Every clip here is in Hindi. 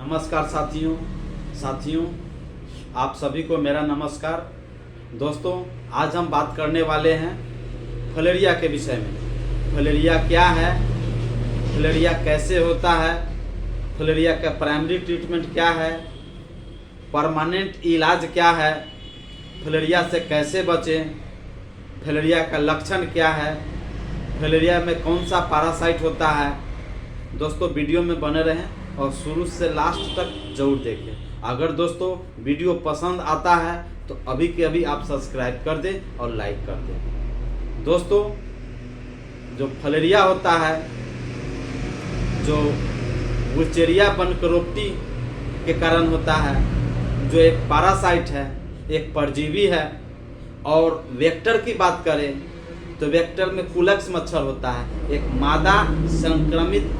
नमस्कार साथियों आप सभी को मेरा नमस्कार। दोस्तों, आज हम बात करने वाले हैं फलेरिया के विषय में। फलेरिया क्या है, फलेरिया कैसे होता है, फलेरिया का प्राइमरी ट्रीटमेंट क्या है, परमानेंट इलाज क्या है, फलेरिया से कैसे बचें, फलेरिया का लक्षण क्या है, फलेरिया में कौन सा पैरासाइट होता है। दोस्तों, वीडियो में बने रहें और शुरू से लास्ट तक जरूर देखें। अगर दोस्तों वीडियो पसंद आता है तो अभी के अभी आप सब्सक्राइब कर दें और लाइक कर दें। दोस्तों, जो फलेरिया होता है, जो वुचेरिया बनकरोप्टी के कारण होता है, जो एक पैरासाइट है, एक परजीवी है। और वेक्टर की बात करें तो वेक्टर में कुलेक्स मच्छर होता है। एक मादा संक्रमित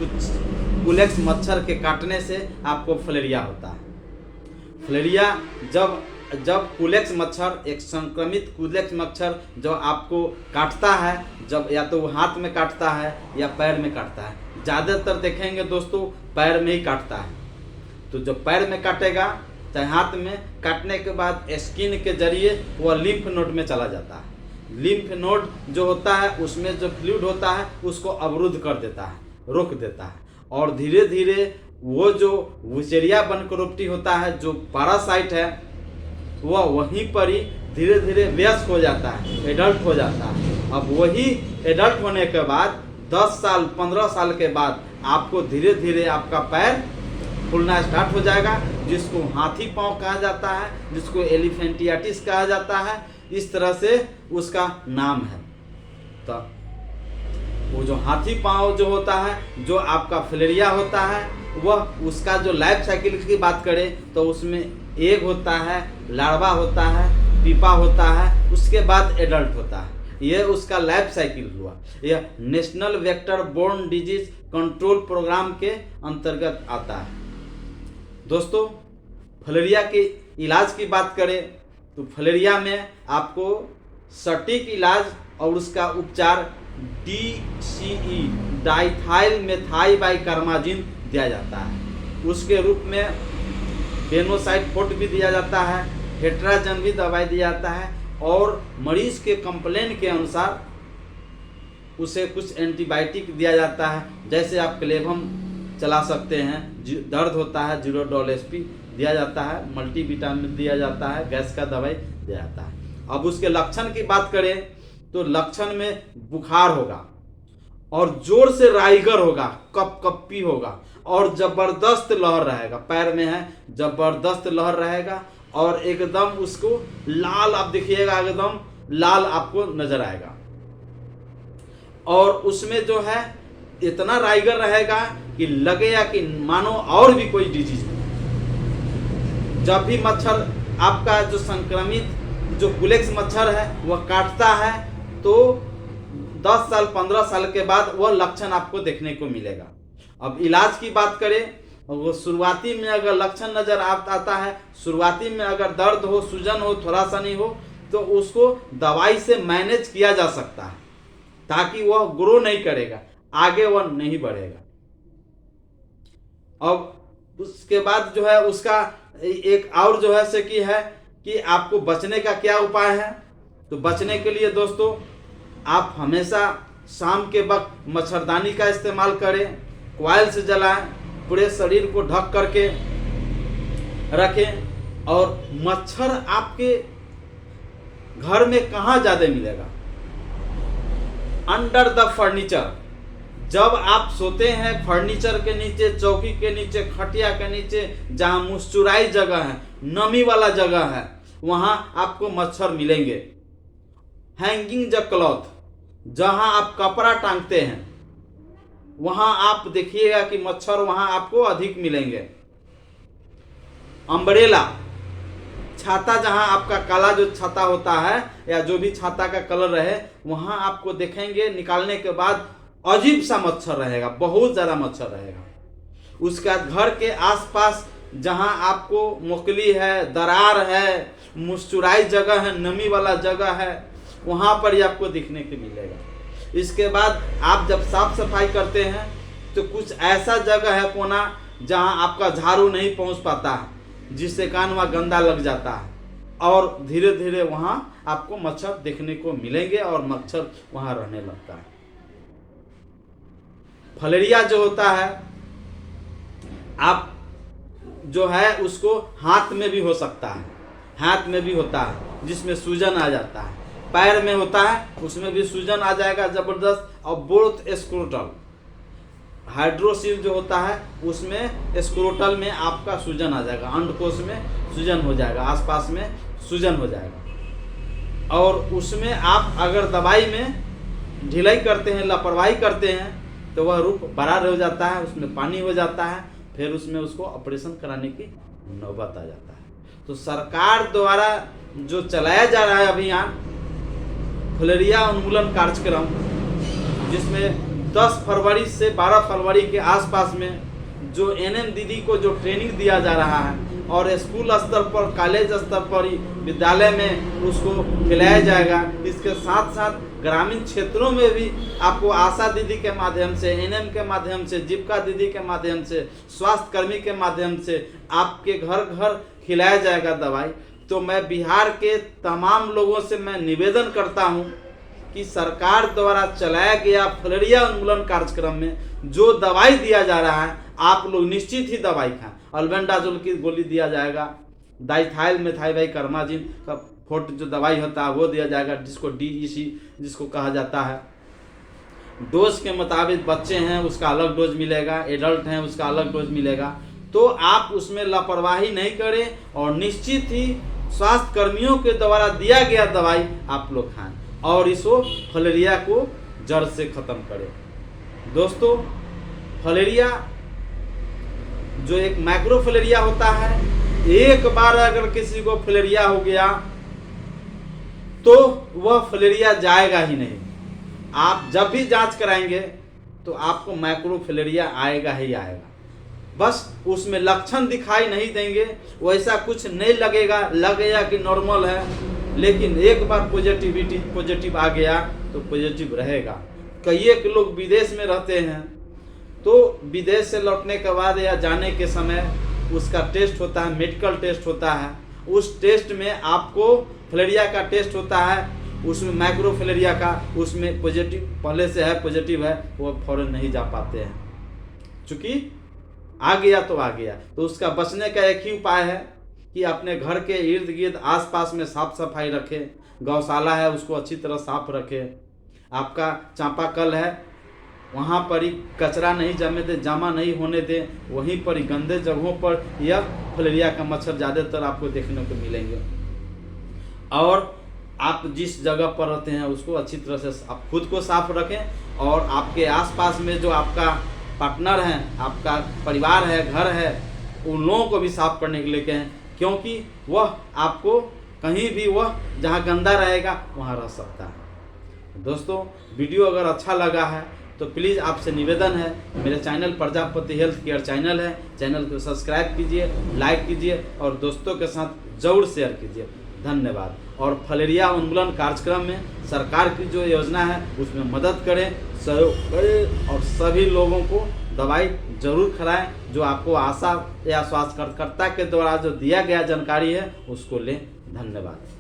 कुलेक्स मच्छर के काटने से आपको फलेरिया होता है। फलेरिया जब कुलेक्स मच्छर, एक संक्रमित कुलेक्स मच्छर जो आपको काटता है, जब या तो वो हाथ में काटता है या पैर में काटता है। ज़्यादातर देखेंगे दोस्तों पैर में ही काटता है। तो जब पैर में काटेगा चाहे हाथ में, काटने के बाद स्किन के जरिए वह लिम्फ नोड में चला जाता है। लिम्फ नोड जो होता है उसमें जो फ्लूइड होता है उसको अवरुद्ध कर देता है, रोक देता है। और धीरे धीरे वो जो वुचेरिया बनकरोप्टी होता है, जो पैरासाइट है, वह वहीं पर ही धीरे धीरे वयस्क हो जाता है, एडल्ट हो जाता है। अब वही एडल्ट होने के बाद 10 साल 15 साल के बाद आपको धीरे धीरे आपका पैर फूलना स्टार्ट हो जाएगा, जिसको हाथी पाँव कहा जाता है, जिसको एलिफेंटियाटिस कहा जाता है। इस तरह से उसका नाम है। तो वो जो हाथी पाँव जो होता है, जो आपका फलेरिया होता है, वह उसका जो लाइफ साइकिल की बात करें तो उसमें एग होता है, लार्वा होता है, पीपा होता है, उसके बाद एडल्ट होता है। यह उसका लाइफ साइकिल हुआ। यह national vector borne disease control programme के अंतर्गत आता है। दोस्तों, फलेरिया के इलाज की बात करें तो फलेरिया में आपको सटीक इलाज और उसका उपचार DCE डाइथाइल मेथाइबाइकार्माजिन दिया जाता है। उसके रूप में बेनोसाइड फोर्ट भी दिया जाता है, हेट्राजन भी दवाई दिया जाता है। और मरीज के कंप्लेन के अनुसार उसे कुछ एंटीबायोटिक दिया जाता है। जैसे आप क्लेवम चला सकते हैं, दर्द होता है जीरोडोल-SP दिया जाता है, मल्टीविटामिन दिया जाता है, गैस का दवाई दिया जाता है। अब उसके लक्षण की बात करें तो लक्षण में बुखार होगा और जोर से राइगर होगा, कपकपी होगा और जबरदस्त लहर रहेगा। पैर में है, जबरदस्त लहर रहेगा और एकदम उसको लाल, आप देखिएगा एकदम लाल आपको नजर आएगा। और उसमें जो है इतना राइगर रहेगा कि लगेगा कि मानो और भी कोई डिजीज है। जब भी मच्छर आपका जो संक्रमित जो कुलेक्स मच्छर है वह काटता है तो 10 साल 15 साल के बाद वह लक्षण आपको देखने को मिलेगा। अब इलाज की बात करें, वो शुरुआती में अगर लक्षण नजर आता है, शुरुआती में अगर दर्द हो, सूजन हो, थोड़ा सा नहीं हो, तो उसको दवाई से मैनेज किया जा सकता है ताकि वह ग्रो नहीं करेगा, आगे वह नहीं बढ़ेगा। अब उसके बाद जो है उसका एक और जो है से की है कि आपको बचने का क्या उपाय है। तो बचने के लिए दोस्तों आप हमेशा शाम के वक्त मच्छरदानी का इस्तेमाल करें, कॉइल से जलाएं, पूरे शरीर को ढक करके रखें। और मच्छर आपके घर में कहाँ ज़्यादा मिलेगा? Under the furniture. जब आप सोते हैं फर्नीचर के नीचे, चौकी के नीचे, खटिया के नीचे, जहाँ मॉइस्चराइज जगह है, नमी वाला जगह है, वहाँ आपको मच्छर मिलेंगे। हैंगिंग द क्लॉथ, जहाँ आप कपड़ा टांगते हैं, वहाँ आप देखिएगा कि मच्छर वहाँ आपको अधिक मिलेंगे। अम्ब्रेला, छाता, जहाँ आपका काला जो छाता होता है या जो भी छाता का कलर रहे, वहाँ आपको देखेंगे निकालने के बाद अजीब सा मच्छर रहेगा, बहुत ज़्यादा मच्छर रहेगा। उसका घर के आसपास जहाँ आपको मोकली है, दरार है, मॉइस्चराइज जगह है, नमी वाला जगह है, वहाँ पर ही आपको दिखने को मिलेगा। इसके बाद आप जब साफ सफाई करते हैं तो कुछ ऐसा जगह है कोना जहां आपका झाड़ू नहीं पहुंच पाता है, जिससे कान वहाँ गंदा लग जाता है, और धीरे धीरे वहाँ आपको मच्छर देखने को मिलेंगे और मच्छर वहाँ रहने लगता है। फलेरिया जो होता है, आप जो है उसको हाथ में भी हो सकता है, हाथ में भी होता है जिसमें सूजन आ जाता है, पैर में होता है उसमें भी सूजन आ जाएगा ज़बरदस्त, और बोथ स्क्रोटल हाइड्रोसील जो होता है उसमें स्क्रोटल में आपका सूजन आ जाएगा, अंडकोश में सूजन हो जाएगा, आसपास में सूजन हो जाएगा। और उसमें आप अगर दवाई में ढिलाई करते हैं, लापरवाही करते हैं, तो वह रूप बड़ा हो जाता है, उसमें पानी हो जाता है, फिर उसमें उसको ऑपरेशन कराने की नौबत आ जाता है। तो सरकार द्वारा जो चलाया जा रहा है अभियान फलेरिया उन्मूलन कार्यक्रम, जिसमें 10 फरवरी से 12 फरवरी के आसपास में जो एनएम दीदी को जो ट्रेनिंग दिया जा रहा है, और स्कूल स्तर पर, कॉलेज स्तर पर, विद्यालय में उसको खिलाया जाएगा। इसके साथ साथ ग्रामीण क्षेत्रों में भी आपको आशा दीदी के माध्यम से, एनएम के माध्यम से, जीविका दीदी के माध्यम से, स्वास्थ्य कर्मी के माध्यम से आपके घर घर खिलाया जाएगा दवाई। तो मैं बिहार के तमाम लोगों से मैं निवेदन करता हूं कि सरकार द्वारा चलाया गया फलेरिया उन्मूलन कार्यक्रम में जो दवाई दिया जा रहा है, आप लोग निश्चित ही दवाई खाएं। अल्बेंडाजोल की गोली दिया जाएगा, डाइथाइल मेथाइलबाइकार्माजिन का फोर्ट जो दवाई होता है वो दिया जाएगा, जिसको DEC जिसको कहा जाता है। डोज के मुताबिक बच्चे हैं उसका अलग डोज मिलेगा, एडल्ट हैं उसका अलग डोज मिलेगा। तो आप उसमें लापरवाही नहीं करें और निश्चित ही स्वास्थ्य कर्मियों के द्वारा दिया गया दवाई आप लोग खाएं और इसको फलेरिया को जड़ से ख़त्म करें। दोस्तों, फलेरिया जो एक माइक्रो फलेरिया होता है, एक बार अगर किसी को फलेरिया हो गया तो वह फलेरिया जाएगा ही नहीं। आप जब भी जांच कराएंगे तो आपको माइक्रो फलेरिया आएगा ही आएगा, बस उसमें लक्षण दिखाई नहीं देंगे, वैसा कुछ नहीं लगेगा, लगेगा कि नॉर्मल है, लेकिन एक बार पॉजिटिव आ गया तो पॉजिटिव रहेगा। कई लोग विदेश में रहते हैं, तो विदेश से लौटने के बाद या जाने के समय उसका टेस्ट होता है, मेडिकल टेस्ट होता है, उस टेस्ट में आपको फलेरिया का टेस्ट होता है, उसमें माइक्रो फलेरिया का, उसमें पॉजिटिव पहले से है, पॉजिटिव है, वो फौरन नहीं जा पाते हैं, चूँकि आ गया तो आ गया। तो उसका बचने का एक ही उपाय है कि अपने घर के इर्द गिर्द आसपास में साफ सफाई रखें, गौशाला है उसको अच्छी तरह साफ रखें, आपका चापाकल है वहाँ पर ही कचरा नहीं जमा नहीं होने दें, वहीं पर ही गंदे जगहों पर यह फलेरिया का मच्छर ज़्यादातर आपको देखने को मिलेंगे। और आप जिस जगह पर रहते हैं उसको अच्छी तरह से आप खुद को साफ रखें और आपके आसपास में जो आपका पार्टनर है, आपका परिवार है, घर है, उन लोगों को भी साफ करने के लिए कहें, क्योंकि वह आपको कहीं भी वह जहाँ गंदा रहेगा वहाँ रह सकता है। दोस्तों, वीडियो अगर अच्छा लगा है तो प्लीज़ आपसे निवेदन है, मेरे channel Prajapati health care channel है, चैनल को सब्सक्राइब कीजिए, लाइक कीजिए और दोस्तों के साथ ज़रूर शेयर कीजिए। धन्यवाद। और फलेरिया उन्मूलन कार्यक्रम में सरकार की जो योजना है उसमें मदद करें, सहयोग करें और सभी लोगों को दवाई जरूर खिलाएं। जो आपको आशा या स्वास्थ्यकर्ता के द्वारा जो दिया गया जानकारी है उसको लें। धन्यवाद।